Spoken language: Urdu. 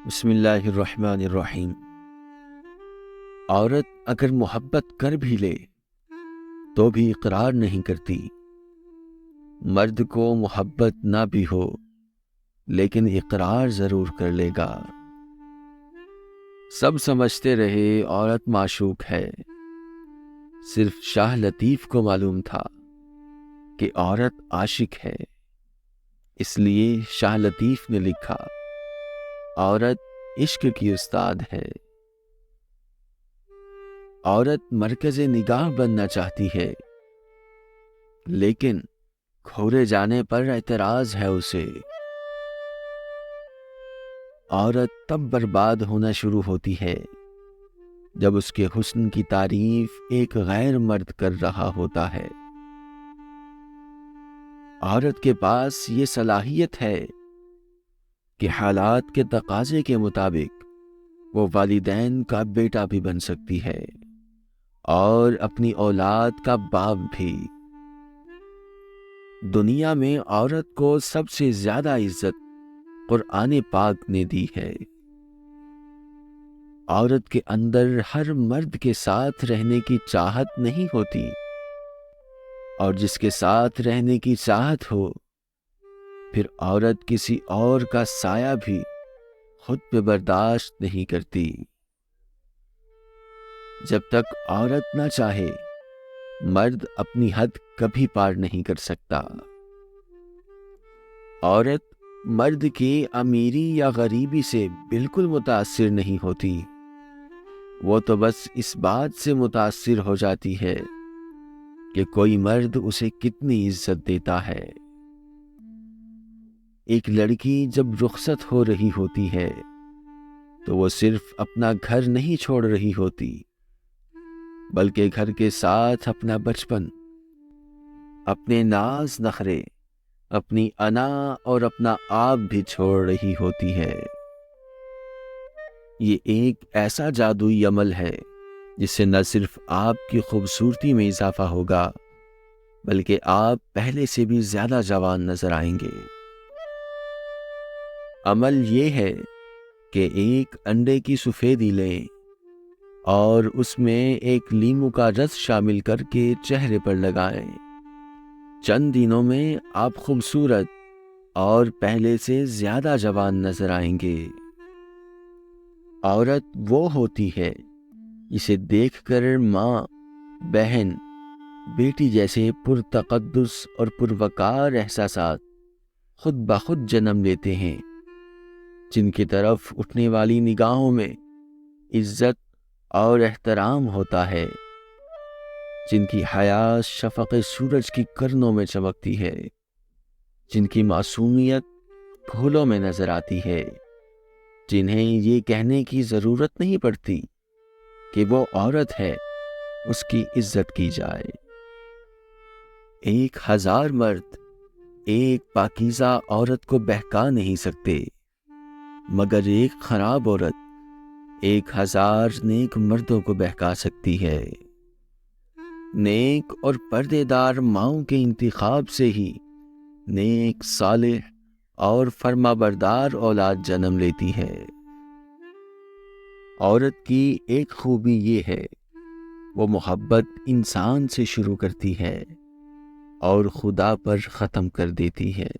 بسم اللہ الرحمن الرحیم۔ عورت اگر محبت کر بھی لے تو بھی اقرار نہیں کرتی۔ مرد کو محبت نہ بھی ہو لیکن اقرار ضرور کر لے گا۔ سب سمجھتے رہے عورت معشوق ہے، صرف شاہ لطیف کو معلوم تھا کہ عورت عاشق ہے۔ اس لیے شاہ لطیف نے لکھا، عورت عشق کی استاد ہے۔ عورت مرکز نگاہ بننا چاہتی ہے لیکن کھورے جانے پر اعتراض ہے اسے۔ عورت تب برباد ہونا شروع ہوتی ہے جب اس کے حسن کی تعریف ایک غیر مرد کر رہا ہوتا ہے۔ عورت کے پاس یہ صلاحیت ہے کہ حالات کے تقاضے کے مطابق وہ والدین کا بیٹا بھی بن سکتی ہے اور اپنی اولاد کا باپ بھی۔ دنیا میں عورت کو سب سے زیادہ عزت قرآن پاک نے دی ہے۔ عورت کے اندر ہر مرد کے ساتھ رہنے کی چاہت نہیں ہوتی، اور جس کے ساتھ رہنے کی چاہت ہو پھر عورت کسی اور کا سایہ بھی خود پہ برداشت نہیں کرتی۔ جب تک عورت نہ چاہے مرد اپنی حد کبھی پار نہیں کر سکتا۔ عورت مرد کی امیری یا غریبی سے بالکل متاثر نہیں ہوتی، وہ تو بس اس بات سے متاثر ہو جاتی ہے کہ کوئی مرد اسے کتنی عزت دیتا ہے۔ ایک لڑکی جب رخصت ہو رہی ہوتی ہے تو وہ صرف اپنا گھر نہیں چھوڑ رہی ہوتی بلکہ گھر کے ساتھ اپنا بچپن، اپنے ناز نخرے، اپنی انا اور اپنا آپ بھی چھوڑ رہی ہوتی ہے۔ یہ ایک ایسا جادوئی عمل ہے جس سے نہ صرف آپ کی خوبصورتی میں اضافہ ہوگا بلکہ آپ پہلے سے بھی زیادہ جوان نظر آئیں گے۔ عمل یہ ہے کہ ایک انڈے کی سفیدی لیں اور اس میں ایک لیمو کا رس شامل کر کے چہرے پر لگائیں۔ چند دنوں میں آپ خوبصورت اور پہلے سے زیادہ جوان نظر آئیں گے۔ عورت وہ ہوتی ہے جسے دیکھ کر ماں، بہن، بیٹی جیسے پرتقدس اور پروقار احساسات خود بخود جنم لیتے ہیں، جن کی طرف اٹھنے والی نگاہوں میں عزت اور احترام ہوتا ہے، جن کی حیا شفق سورج کی کرنوں میں چمکتی ہے، جن کی معصومیت پھولوں میں نظر آتی ہے، جنہیں یہ کہنے کی ضرورت نہیں پڑتی کہ وہ عورت ہے، اس کی عزت کی جائے۔ 1000 مرد ایک پاکیزہ عورت کو بہکا نہیں سکتے، مگر ایک خراب عورت 1000 نیک مردوں کو بہکا سکتی ہے۔ نیک اور پردے دار ماؤں کے انتخاب سے ہی نیک، صالح اور فرما بردار اولاد جنم لیتی ہے۔ عورت کی ایک خوبی یہ ہے، وہ محبت انسان سے شروع کرتی ہے اور خدا پر ختم کر دیتی ہے۔